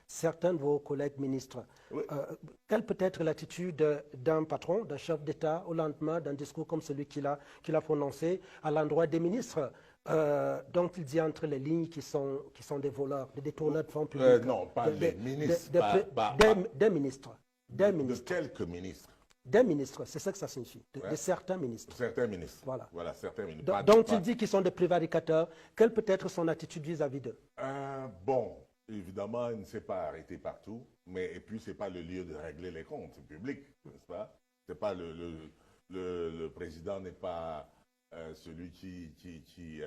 certains de vos collègues ministres. Oui. Quelle peut être l'attitude d'un patron, d'un chef d'État au lendemain d'un discours comme celui qu'il a prononcé à l'endroit des ministres dont il dit entre les lignes qui sont des voleurs, des détourneurs de fonds publics? Non, pas les ministres. Des ministres. Des ministres. De quelques ministres. Des ministres, c'est ça que ça signifie. Ouais. De certains ministres. Certains ministres. Voilà. Certains ministres. Dont il dit qu'ils sont des prévaricateurs. Quelle peut être son attitude vis-à-vis d'eux? Bon, évidemment, il ne s'est pas arrêté partout, et puis ce n'est pas le lieu de régler les comptes publics, n'est-ce pas? C'est pas le président n'est pas celui qui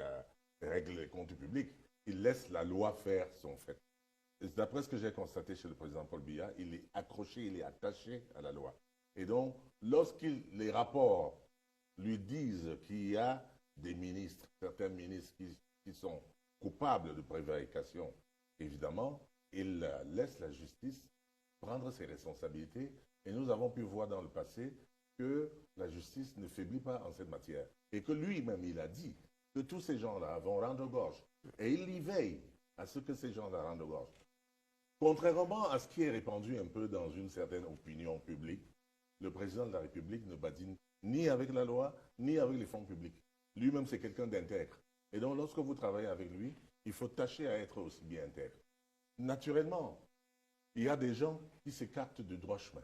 règle les comptes publics. Il laisse la loi faire son fait. D'après ce que j'ai constaté chez le président Paul Biya, il est accroché, il est attaché à la loi. Et donc, les rapports lui disent qu'il y a des ministres, certains ministres qui sont coupables de prévarication, évidemment, il laisse la justice prendre ses responsabilités. Et nous avons pu voir dans le passé que la justice ne faiblit pas en cette matière. Et que lui-même, il a dit que tous ces gens-là vont rendre gorge. Et il y veille à ce que ces gens-là rendent gorge. Contrairement à ce qui est répandu un peu dans une certaine opinion publique, le président de la République ne badine ni avec la loi, ni avec les fonds publics. Lui-même, c'est quelqu'un d'intègre. Et donc, lorsque vous travaillez avec lui, il faut tâcher à être aussi bien intègre. Naturellement, il y a des gens qui s'écartent du droit chemin.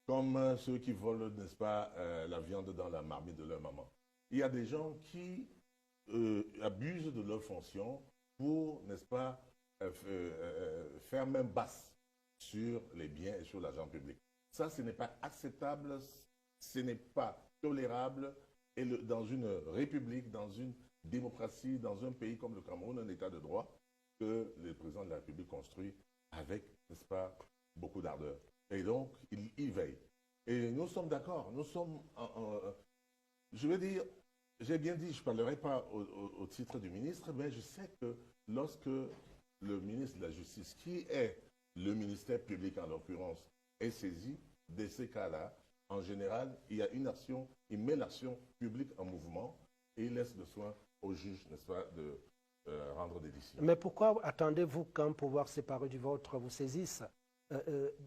Comme ceux qui volent, n'est-ce pas, la viande dans la marmite de leur maman. Il y a des gens qui abusent de leur fonction pour, n'est-ce pas, faire main basse sur les biens et sur l'argent public. Ça, ce n'est pas acceptable, ce n'est pas tolérable. Et dans une république, dans une démocratie, dans un pays comme le Cameroun, un état de droit, que le président de la République construit avec, n'est-ce pas, beaucoup d'ardeur. Et donc, il y veille. Et nous sommes d'accord. Nous sommes, je veux dire, j'ai bien dit, je ne parlerai pas au titre du ministre, mais je sais que lorsque le ministre de la Justice, qui est le ministère public en l'occurrence, est saisi de ces cas-là, en général, il y a une action, il met l'action publique en mouvement et il laisse le soin au juge, n'est-ce pas, de rendre des décisions. Mais pourquoi attendez-vous qu'un pouvoir séparé du vôtre vous saisisse?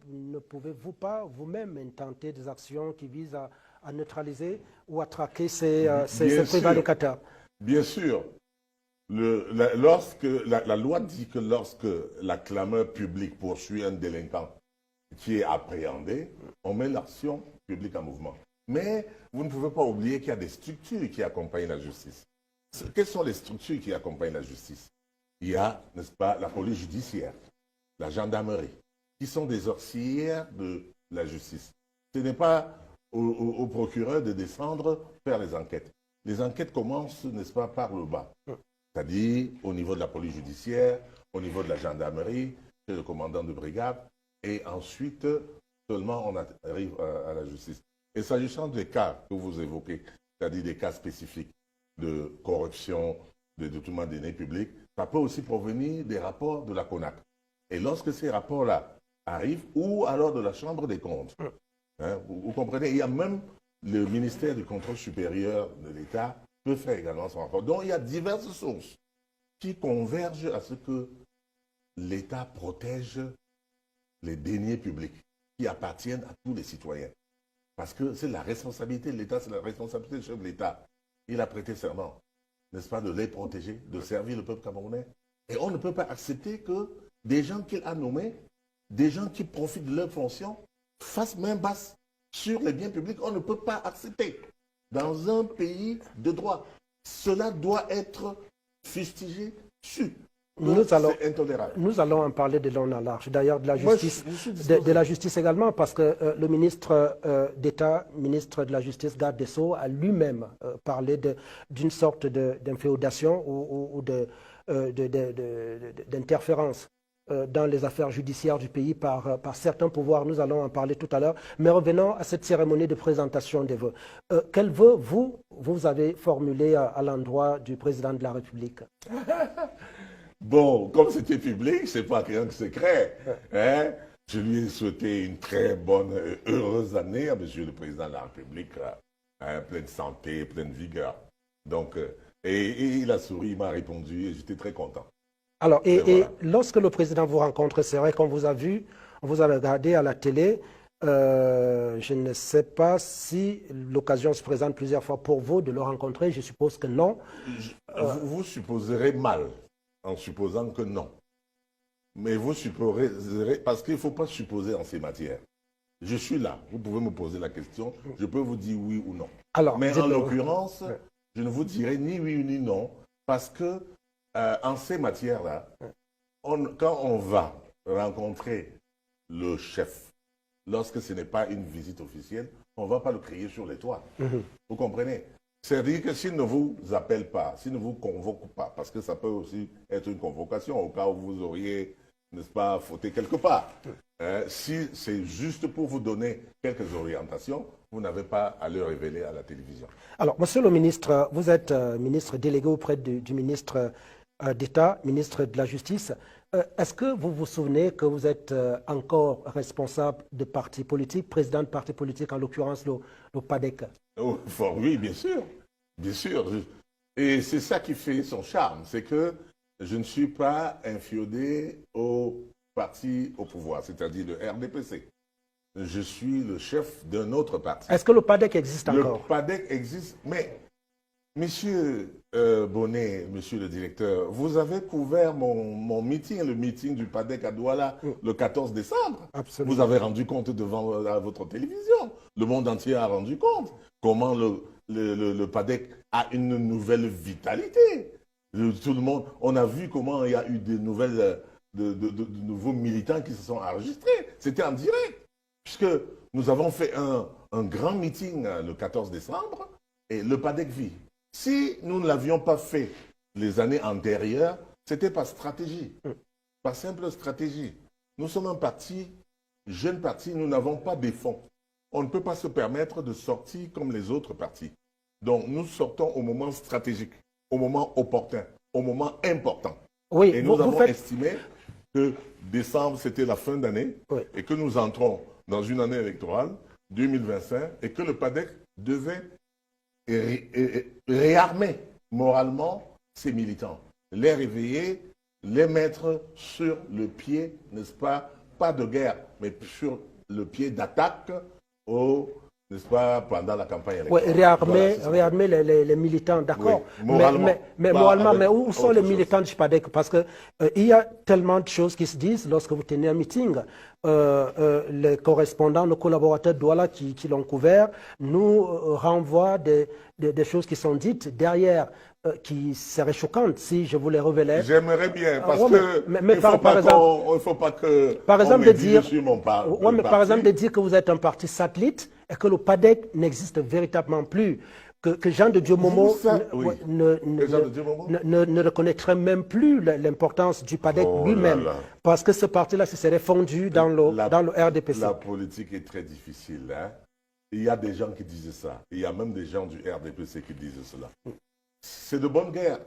Ne pouvez-vous pas vous-même intenter des actions qui visent à neutraliser ou à traquer ces prévaricateurs? Bien sûr. La loi dit que lorsque la clameur publique poursuit un délinquant qui est appréhendé, on met l'action publique en mouvement. Mais vous ne pouvez pas oublier qu'il y a des structures qui accompagnent la justice. Quelles sont les structures qui accompagnent la justice? Il y a, n'est-ce pas, la police judiciaire, la gendarmerie, qui sont des auxiliaires de la justice. Ce n'est pas au procureur de descendre faire les enquêtes. Les enquêtes commencent, n'est-ce pas, par le bas. C'est-à-dire au niveau de la police judiciaire, au niveau de la gendarmerie, chez le commandant de brigade, et ensuite, seulement on arrive à la justice. Et s'agissant des cas que vous évoquez, c'est-à-dire des cas spécifiques de corruption, de détournement des deniers publics, ça peut aussi provenir des rapports de la CONAC. Et lorsque ces rapports-là arrivent, ou alors de la Chambre des comptes, hein, vous comprenez, il y a même le ministère du contrôle supérieur de l'État peut faire également son rapport. Donc il y a diverses sources qui convergent à ce que l'État protège les deniers publics qui appartiennent à tous les citoyens. Parce que c'est la responsabilité de l'État, c'est la responsabilité du chef de l'État. Il a prêté serment, n'est-ce pas, de les protéger, de servir le peuple camerounais. Et on ne peut pas accepter que des gens qu'il a nommés, des gens qui profitent de leur fonction, fassent main basse sur les biens publics. On ne peut pas accepter. Dans un pays de droit, cela doit être fustigé, su. C'est intolérable. Nous allons en parler de long en large. D'ailleurs, de la justice, de la justice également, parce que le ministre d'État, ministre de la Justice, garde des Sceaux, a lui-même parlé d'une sorte d'inféodation ou d'interférence dans les affaires judiciaires du pays par certains pouvoirs. Nous allons en parler tout à l'heure. Mais revenons à cette cérémonie de présentation des vœux. Quels vœux, vous avez formulés à l'endroit du président de la République? Bon, comme c'était public, c'est pas rien de secret. Hein? Je lui ai souhaité une très bonne, heureuse année à Monsieur le Président de la République, hein, pleine santé, pleine vigueur. Donc, et il a souri, il m'a répondu et j'étais très content. Alors, Et et voilà. lorsque le président vous rencontre, c'est vrai qu'on vous a vu, on vous a regardé à la télé. Je ne sais pas si l'occasion se présente plusieurs fois pour vous de le rencontrer. Je suppose que non. Vous supposerez mal en supposant que non. Mais vous supposerez, parce qu'il ne faut pas supposer en ces matières. Je suis là, vous pouvez me poser la question, je peux vous dire oui ou non. Alors, Mais en dites-le. l'occurrence, je ne vous dirai ni oui ni non, parce que en ces matières-là, quand on va rencontrer le chef, lorsque ce n'est pas une visite officielle, on ne va pas le crier sur les toits. Vous comprenez? C'est-à-dire que s'il ne vous appelle pas, s'il ne vous convoque pas, parce que ça peut aussi être une convocation au cas où vous auriez, n'est-ce pas, fauté quelque part. Si c'est juste pour vous donner quelques orientations, vous n'avez pas à le révéler à la télévision. Alors, monsieur le ministre, vous êtes ministre délégué auprès du ministre d'État, ministre de la Justice. Est-ce que vous vous souvenez que vous êtes encore responsable de parti politique, président de parti politique, en l'occurrence le PADEC? Oh, oui, bien sûr. Bien sûr. Et c'est ça qui fait son charme, c'est que je ne suis pas infiodé au parti au pouvoir, c'est-à-dire le RDPC. Je suis le chef d'un autre parti. Est-ce que le PADEC existe Le encore? PADEC existe, mais monsieur Bonnet, monsieur le directeur, vous avez couvert mon meeting, le meeting du PADEC à Douala le 14 décembre. Absolument. Vous avez rendu compte devant votre télévision. Le monde entier a rendu compte comment le PADEC a une nouvelle vitalité. Tout le monde, on a vu comment il y a eu de nouveaux militants qui se sont enregistrés. C'était en direct. Puisque nous avons fait un grand meeting le 14 décembre et le PADEC vit. Si nous ne l'avions pas fait les années antérieures, c'était par stratégie, par simple stratégie. Nous sommes un parti, jeune parti, nous n'avons pas des fonds. On ne peut pas se permettre de sortir comme les autres partis. Donc nous sortons au moment stratégique, au moment opportun, au moment important. Oui, Et nous avons estimé que décembre, c'était la fin d'année, et que nous entrons dans une année électorale, 2025, et que le PADEC devait réarmer moralement ses militants, les réveiller, les mettre sur le pied, n'est-ce pas, pas de guerre, mais sur le pied d'attaque n'est-ce pas, pendant la campagne électorale. Oui, réarmer les militants, d'accord. Oui, moralement. Mais moralement, mais où sont les militants du PADEC? Parce que il y a tellement de choses qui se disent lorsque vous tenez un meeting. Les correspondants, nos collaborateurs de Douala qui l'ont couvert, nous renvoient des choses qui sont dites derrière, qui seraient choquantes si je vous les révélais. J'aimerais bien, parce ouais, que il ne faut pas que par exemple, de dire, par exemple, de dire que vous êtes un parti satellite et que le PADEC n'existe véritablement plus, que Jean de Dieu Momo ne reconnaîtrait même plus l'importance du PADEC lui-même, parce que ce parti-là se serait fondu dans le RDPC. La politique est très difficile. Hein? Il y a des gens qui disent ça. Il y a même des gens du RDPC qui disent cela. C'est de bonne guerre.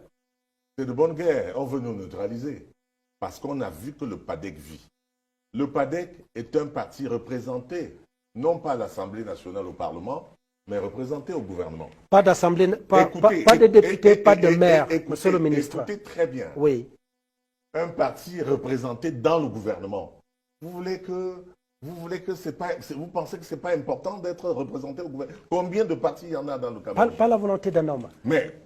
C'est de bonne guerre. On veut nous neutraliser. Parce qu'on a vu que le PADEC vit. Le PADEC est un parti représenté, non pas à l'Assemblée nationale au Parlement, mais représenté au gouvernement. Pas d'Assemblée, pas de députés, pas de maires, monsieur le ministre. Écoutez très bien. Oui. Un parti représenté dans le gouvernement. Vous pensez que ce n'est pas important d'être représenté au gouvernement? Combien de partis il y en a dans le Cameroun? Pas la volonté d'un homme. Mais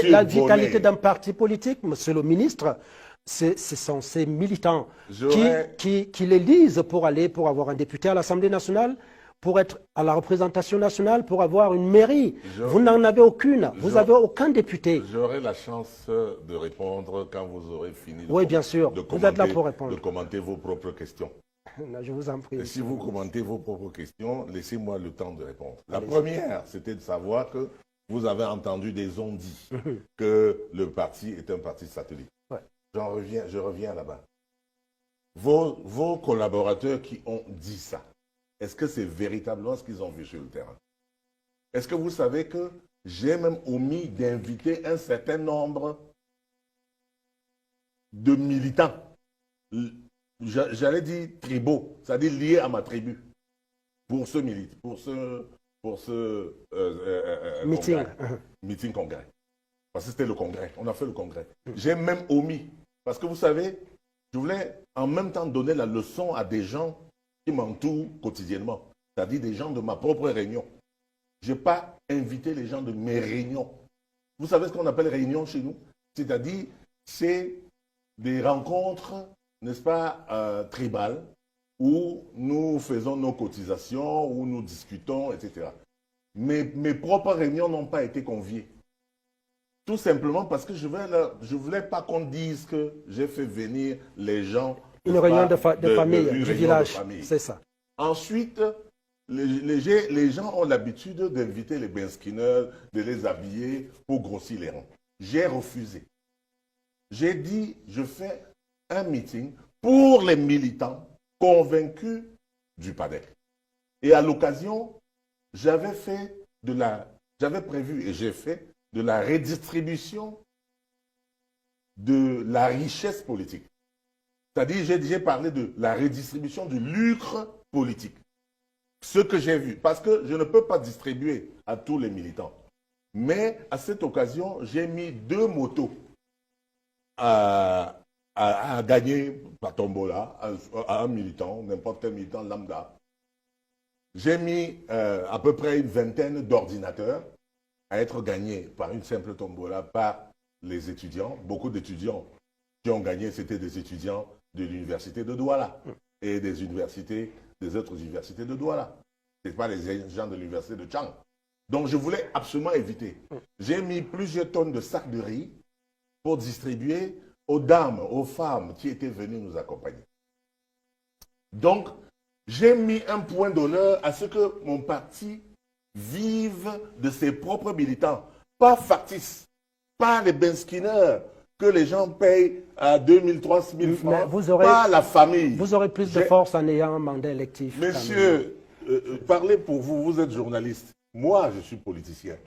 la vitalité d'un parti politique, monsieur le ministre, ce sont ces militants qui l'élisent pour avoir un député à l'Assemblée nationale, pour être à la représentation nationale, pour avoir une mairie. Vous n'en avez aucune. Vous n'avez aucun député. J'aurai la chance de répondre quand vous aurez fini oui, bien sûr. Vous êtes là pour répondre. De commenter vos propres questions. Je vous en prie. Et si vous commentez vos propres questions, laissez-moi le temps de répondre. La première, c'était de savoir que vous avez entendu des on-dit que le parti est un parti satellite. Ouais. Je reviens là-bas. Vos collaborateurs qui ont dit ça, est-ce que c'est véritablement ce qu'ils ont vu sur le terrain? Est-ce que vous savez que j'ai même omis d'inviter un certain nombre de militants, j'allais dire tribaux, c'est-à-dire liés à ma tribu, pour ce meeting congrès. Parce que c'était le congrès. On a fait le congrès. J'ai même omis. Parce que vous savez, je voulais en même temps donner la leçon à des gens qui m'entourent quotidiennement. C'est-à-dire des gens de ma propre réunion. Je n'ai pas invité les gens de mes réunions. Vous savez ce qu'on appelle réunion chez nous? C'est-à-dire, c'est des rencontres, n'est-ce pas, tribales, où nous faisons nos cotisations, où nous discutons, etc. Mais mes propres réunions n'ont pas été conviées. Tout simplement parce que je ne voulais pas qu'on dise que j'ai fait venir les gens. Une réunion de famille, du village, c'est ça. Ensuite, les gens ont l'habitude d'inviter les benskinners, de les habiller pour grossir les rangs. J'ai refusé. J'ai dit, je fais un meeting pour les militants convaincus du PADEC. Et à l'occasion, j'avais prévu et j'ai fait de la redistribution de la richesse politique. C'est-à-dire, j'ai parlé de la redistribution du lucre politique. Ce que j'ai vu, parce que je ne peux pas distribuer à tous les militants. Mais à cette occasion, j'ai mis 2 motos à gagner par tombola à un militant, n'importe quel militant lambda. J'ai mis à peu près une vingtaine d'ordinateurs à être gagnés par une simple tombola par les étudiants. Beaucoup d'étudiants qui ont gagné, c'était des étudiants de l'université de Douala et des autres universités de Douala. Ce n'est pas les gens de l'université de Tchang. Donc je voulais absolument éviter. J'ai mis plusieurs tonnes de sacs de riz pour distribuer aux dames, aux femmes qui étaient venues nous accompagner. Donc, j'ai mis un point d'honneur à ce que mon parti vive de ses propres militants, pas factices, pas les benskinners que les gens payent à 2 000, 3 000 francs, pas la famille. Vous aurez plus de force en ayant un mandat électif. Monsieur, parlez pour vous, vous êtes journaliste. Moi, je suis politicien.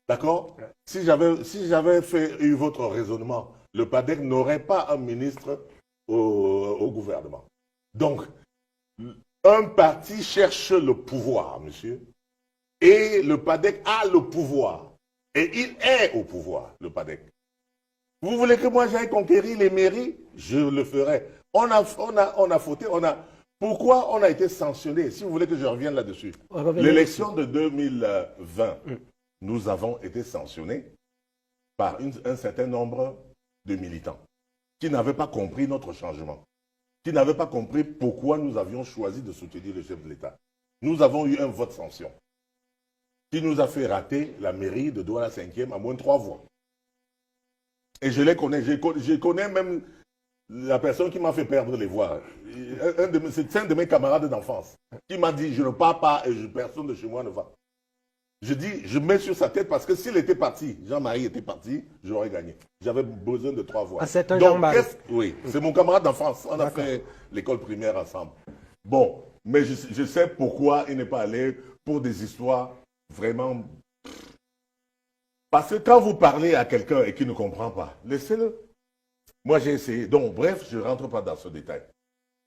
D'accord? Si j'avais eu votre raisonnement, le PADEC n'aurait pas un ministre au gouvernement. Donc, un parti cherche le pouvoir, monsieur, et le PADEC a le pouvoir. Et il est au pouvoir, le PADEC. Vous voulez que moi j'aille conquérir les mairies? Je le ferai. On a fauté, Pourquoi on a été sanctionné? Si vous voulez que je revienne là-dessus. L'élection de 2020, nous avons été sanctionnés par un certain nombre de militants qui n'avaient pas compris notre changement, qui n'avaient pas compris pourquoi nous avions choisi de soutenir le chef de l'État. Nous avons eu un vote sanction qui nous a fait rater la mairie de Douala 5e à moins de 3 voix. Et je les connais. Je connais même la personne qui m'a fait perdre les voix. C'est un de mes camarades d'enfance qui m'a dit, je ne pars pas et personne de chez moi ne va. Je dis, je mets sur sa tête parce que s'il était parti, Jean-Marie était parti, j'aurais gagné. J'avais besoin de 3 voix. Ah, c'est un Jean-Marie. Oui, c'est mon camarade d'enfance. On a fait l'école primaire ensemble. Bon, mais je sais pourquoi il n'est pas allé pour des histoires vraiment... Parce que quand vous parlez à quelqu'un et qu'il ne comprend pas, laissez-le. Moi, j'ai essayé. Donc, bref, je ne rentre pas dans ce détail.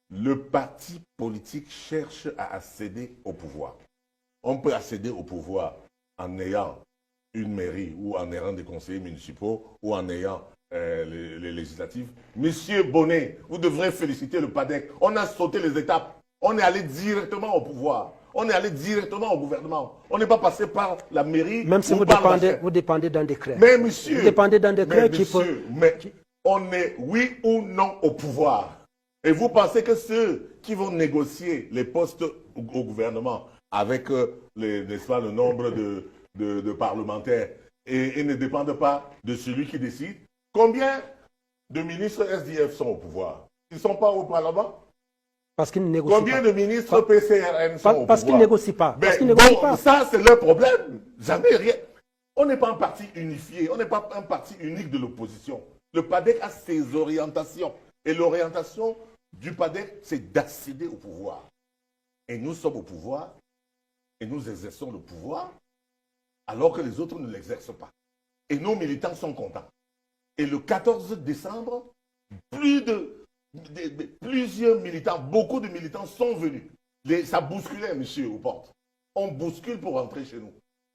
Le parti politique cherche à accéder au pouvoir. On peut accéder au pouvoir en ayant une mairie ou en ayant des conseillers municipaux ou en ayant les législatives. Monsieur Bonnet, vous devrez féliciter le PADEC. On a sauté les étapes. On est allé directement au pouvoir. On est allé directement au gouvernement. On n'est pas passé par la mairie. Même si vous dépendez d'un décret. Mais monsieur, vous dépendez d'un décret qui peut... Mais on est oui ou non au pouvoir. Et vous pensez que ceux qui vont négocier les postes au gouvernement avec le nombre de parlementaires et ne dépendent pas de celui qui décide? Combien de ministres SDF sont au pouvoir? Ils ne sont pas au Parlement? Parce qu'ils ne négocient Combien pas. de ministres PCRN sont au pouvoir? Parce qu'ils ne négocient pas. Parce qu'ils Bon, négocient pas. ça, c'est leur problème. Jamais rien. On n'est pas un parti unifié. On n'est pas un parti unique de l'opposition. Le PADEC a ses orientations. Et l'orientation du PADEC, c'est d'accéder au pouvoir. Et nous sommes au pouvoir. Et nous exerçons le pouvoir alors que les autres ne l'exercent pas. Et nos militants sont contents. Et le 14 décembre, plusieurs militants, beaucoup de militants sont venus. Ça bousculait, monsieur, aux portes. On bouscule pour rentrer chez nous.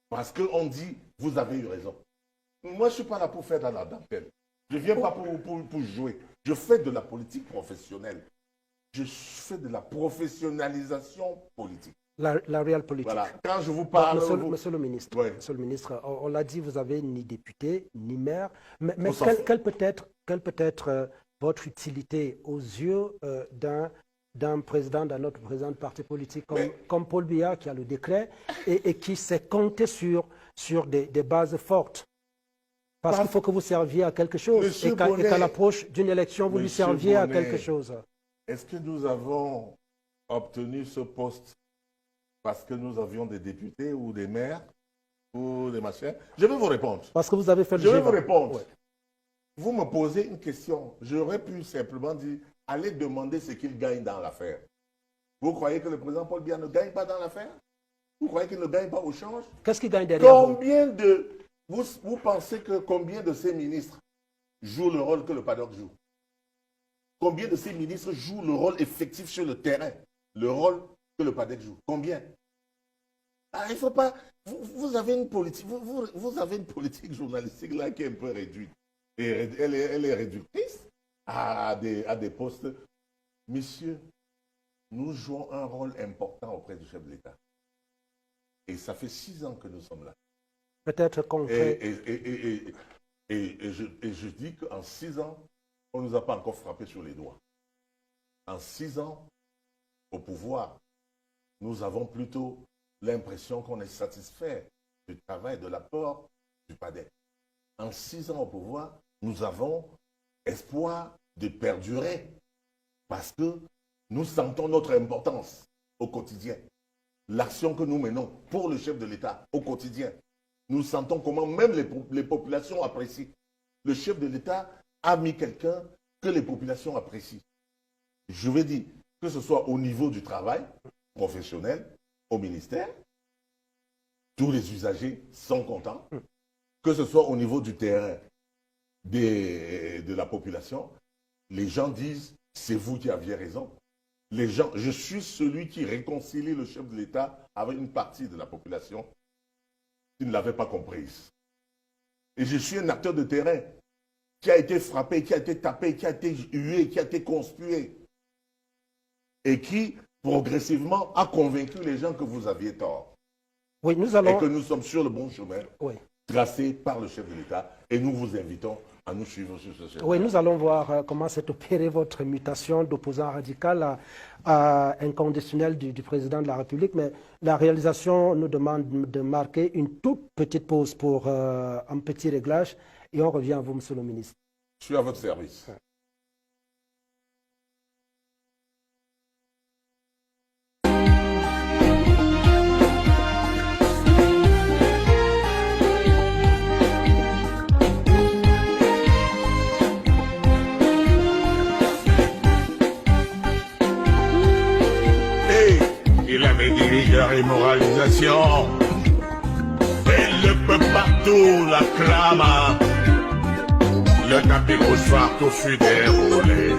Parce qu'on dit, vous avez eu raison. Moi, je ne suis pas là pour faire dans la dentelle. Je ne viens pas pour jouer. Je fais de la politique professionnelle. Je fais de la professionnalisation politique. La réelle politique. Voilà. Quand je vous parle... Monsieur le ministre, ouais. monsieur le ministre, on l'a dit, vous avez ni député, ni maire. Mais quelle peut être votre utilité aux yeux d'un président, d'un autre président de parti politique comme Paul Biya, qui a le décret et qui s'est compté sur des bases fortes? Parce qu'il faut que vous serviez à quelque chose. Et qu'à l'approche d'une élection, vous lui serviez à quelque chose. Est-ce que nous avons obtenu ce poste parce que nous avions des députés ou des maires ou des machins? Je vais vous répondre. Parce que vous avez fait le Je vais vous répondre. Ouais. Vous me posez une question. J'aurais pu simplement dire, allez demander ce qu'il gagne dans l'affaire. Vous croyez que le président Paul Biya ne gagne pas dans l'affaire? Vous croyez qu'il ne gagne pas au change? Qu'est-ce qu'il gagne derrière? Combien de... Vous pensez que combien de ces ministres jouent le rôle que le PADOC joue? Combien de ces ministres jouent le rôle effectif sur le terrain? Le rôle que le PADOC joue? Combien? Ah, il ne faut pas... Vous avez une politique, vous avez une politique journalistique là qui est un peu réduite. Et elle est réductrice à des postes. Messieurs, nous jouons un rôle important auprès du chef de l'État. Et ça fait 6 ans que nous sommes là. Peut-être concret. Et je dis qu'en 6 ans, on ne nous a pas encore frappé sur les doigts. En 6 ans, au pouvoir, nous avons plutôt l'impression qu'on est satisfait du travail, de l'apport du PADEC. En 6 ans au pouvoir, nous avons espoir de perdurer parce que nous sentons notre importance au quotidien. L'action que nous menons pour le chef de l'État au quotidien. Nous sentons comment même les populations apprécient. Le chef de l'État a mis quelqu'un que les populations apprécient. Je veux dire, que ce soit au niveau du travail professionnel, au ministère, tous les usagers sont contents. Que ce soit au niveau du terrain de la population, les gens disent, c'est vous qui aviez raison. Les gens, je suis celui qui réconcilie le chef de l'État avec une partie de la population qui ne l'avait pas comprise. Et je suis un acteur de terrain qui a été frappé, qui a été tapé, qui a été hué, qui a été conspué. Et qui, progressivement, a convaincu les gens que vous aviez tort. Oui, nous allons... Et que nous sommes sur le bon chemin, oui, tracé par le chef de l'État. Et nous vous invitons à nous suivre sur ce chemin. Oui, nous allons voir comment s'est opérée votre mutation d'opposant radical à inconditionnel du président de la République. Mais la réalisation nous demande de marquer une toute petite pause pour un petit réglage. Et on revient à vous, monsieur le ministre. Je suis à votre service. Il avait dit rigueur et moralisation. Et le peuple partout l'acclama. Le tapis rouge partout fut déroulé.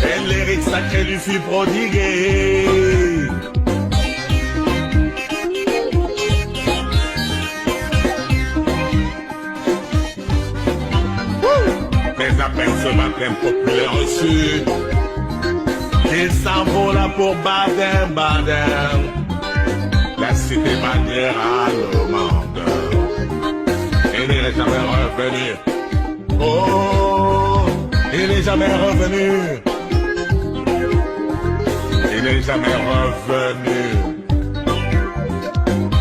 Et l'hérite sacré lui fut prodigué. Mais à peine ce matin populaire reçu, il s'envola pour Baden-Baden, la cité manière allemande. Il n'est jamais revenu. Oh, il n'est jamais revenu. Il n'est jamais revenu.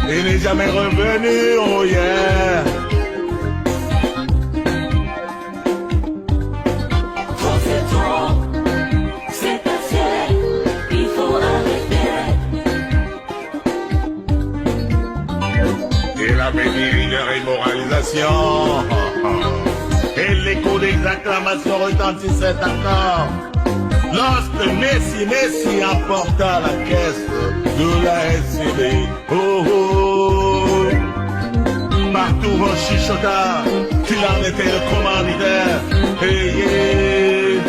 Il n'est jamais revenu, oh yeah. Rigueur et moralisation. Et l'écho des acclamations retentissait encore lorsque Messi apporta la caisse de la SCD. Oh oh, partout on chichota qu'il en était le commanditaire. Hey, yeah.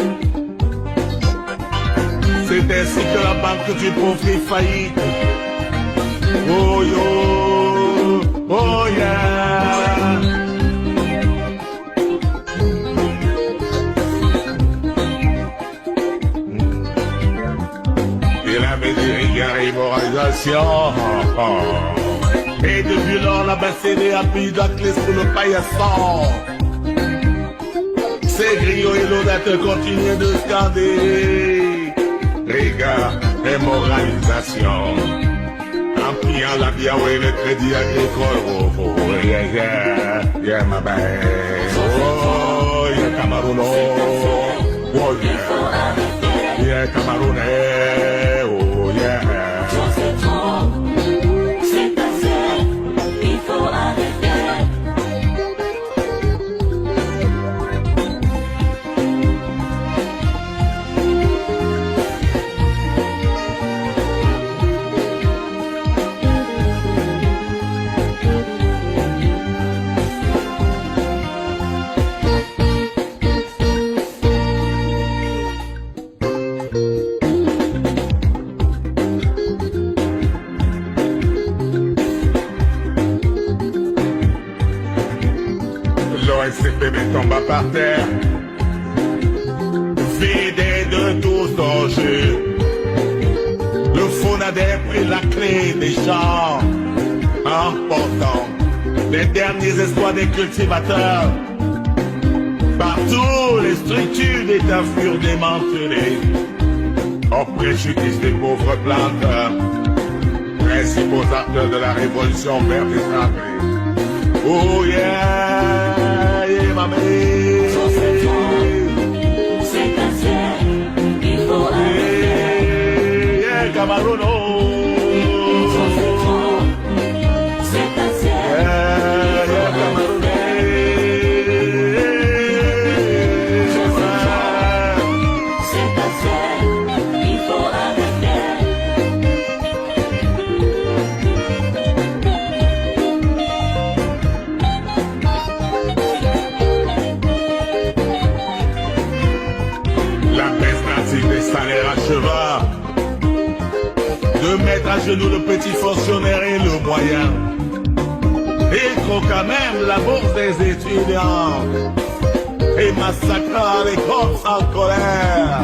C'est ainsi que la banque du pauvre fit faillite. Oh yo. Oh yeah, avait des rigueurs et moralisation. Et depuis lors, la bassée a pris la clé sous le paillasson. Ces griots et l'audateur continuent de scander rigueur et moralisation. En pliant la biaoué, le crédit agricole. Oh, oh, yeah, yeah, yeah, ma belle. Oh, yeah, Cameroun. Oh, yeah. Yeah, Cameroun. Oh, yeah. C'est passé, il faut arrêter. L'OSCPB tomba par terre, vidé de tout danger. Le FONADER prit la clé des champs, emportant les derniers espoirs des cultivateurs. Partout, les structures d'État furent démantelées, au préjudice des pauvres planteurs, principaux acteurs de la révolution verte et sacrée. Oh yeah, yeah, ma mère. C'est passé, il faut arrêter. Yeah, Cameroun. C'est passé, Yeah, yeah, Cameroun. c'est passé, il faut arrêter. La baisse drastique des salaires acheva de mettre à genoux le petit fonctionnaire et le moyen. Il croqua même la bourse des étudiants et massacra les corps en colère.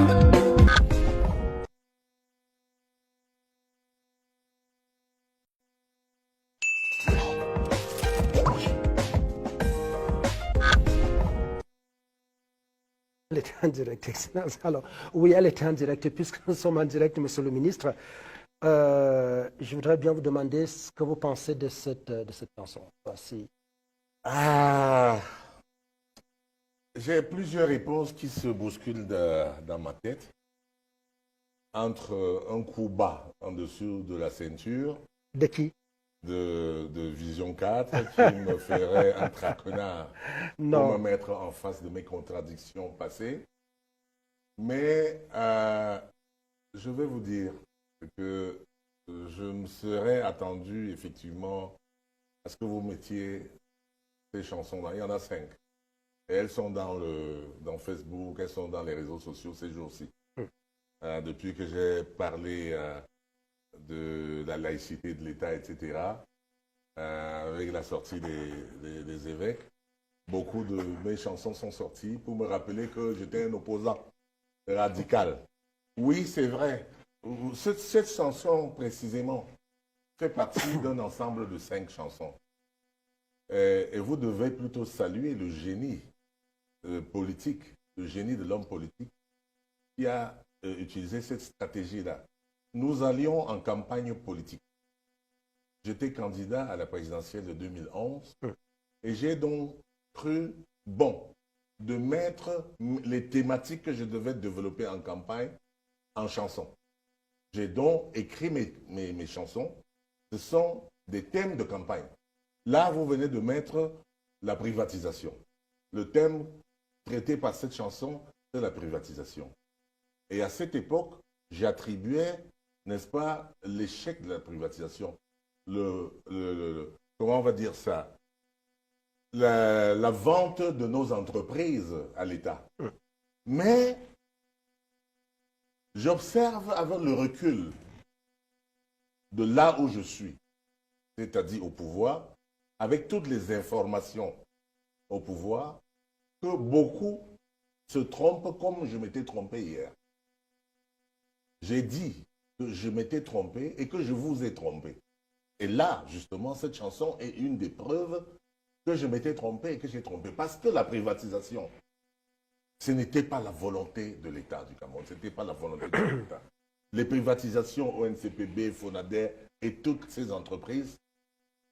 Elle était en direct, Excellence. Alors, oui, elle était en direct. Puisque nous sommes en direct, Monsieur le ministre, je voudrais bien vous demander ce que vous pensez de cette chanson. Voici. Ah, j'ai plusieurs réponses qui se bousculent dans ma tête. Entre un coup bas en dessous de la ceinture De qui? de Vision 4 qui me ferait un traquenard pour Non. me mettre en face de mes contradictions passées. Mais je vais vous dire que je me serais attendu effectivement à ce que vous mettiez ces chansons-là. Il y en a 5. Et elles sont dans Facebook, elles sont dans les réseaux sociaux ces jours-ci. Depuis que j'ai parlé de la laïcité de l'État, etc., avec la sortie des évêques, beaucoup de mes chansons sont sorties pour me rappeler que j'étais un opposant radical. Oui, c'est vrai. Cette chanson, précisément, fait partie d'un ensemble de 5 chansons. Et vous devez plutôt saluer le génie politique, le génie de l'homme politique qui a utilisé cette stratégie-là. Nous allions en campagne politique. J'étais candidat à la présidentielle de 2011 et j'ai donc cru bon de mettre les thématiques que je devais développer en campagne en chansons. J'ai donc écrit mes chansons. Ce sont des thèmes de campagne. Là, vous venez de mettre la privatisation. Le thème traité par cette chanson, c'est la privatisation. Et à cette époque, j'attribuais, n'est-ce pas, l'échec de la privatisation. Comment on va dire ça? La vente de nos entreprises à l'État. Mais j'observe avec le recul de là où je suis, c'est-à-dire au pouvoir, avec toutes les informations au pouvoir, que beaucoup se trompent comme je m'étais trompé hier. J'ai dit que je m'étais trompé et que je vous ai trompé. Et là, justement, cette chanson est une des preuves que je m'étais trompé et que j'ai trompé. Parce que la privatisation, ce n'était pas la volonté de l'État du Cameroun, ce n'était pas la volonté de l'État. Les privatisations ONCPB, Fonader et toutes ces entreprises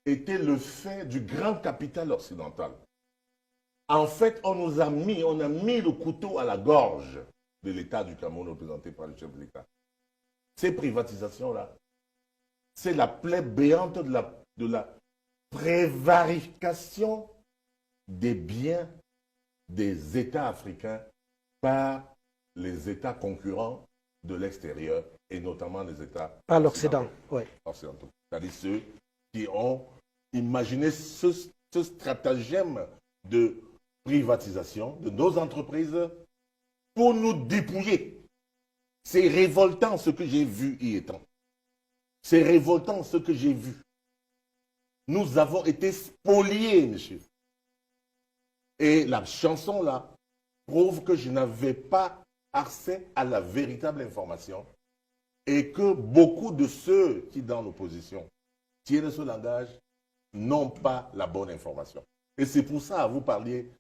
étaient le fait du grand capital occidental. En fait, on a mis le couteau à la gorge de l'État du Cameroun représenté par le chef de l'État. Ces privatisations-là, c'est la plaie béante de la prévarication des biens des États africains par les États concurrents de l'extérieur et notamment les États Par l'Occident, oui. occidentaux. C'est-à-dire ceux qui ont imaginé ce stratagème de privatisation de nos entreprises pour nous dépouiller. C'est révoltant ce que j'ai vu y étant. C'est révoltant ce que j'ai vu. Nous avons été spoliés, monsieur. Et la chanson-là prouve que je n'avais pas accès à la véritable information et que beaucoup de ceux qui, dans l'opposition, tiennent ce langage, n'ont pas la bonne information. Et c'est pour ça, vous parliez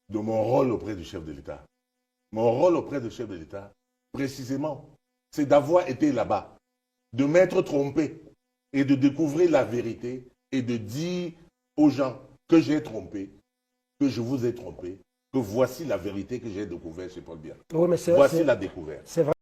de mon rôle auprès du chef de l'État. Mon rôle auprès du chef de l'État, précisément, c'est d'avoir été là-bas, de m'être trompé et de découvrir la vérité et de dire aux gens que j'ai trompé, que je vous ai trompé, que voici la vérité que j'ai découverte chez Paul Biya. Oui, mais voici la découverte. C'est vrai.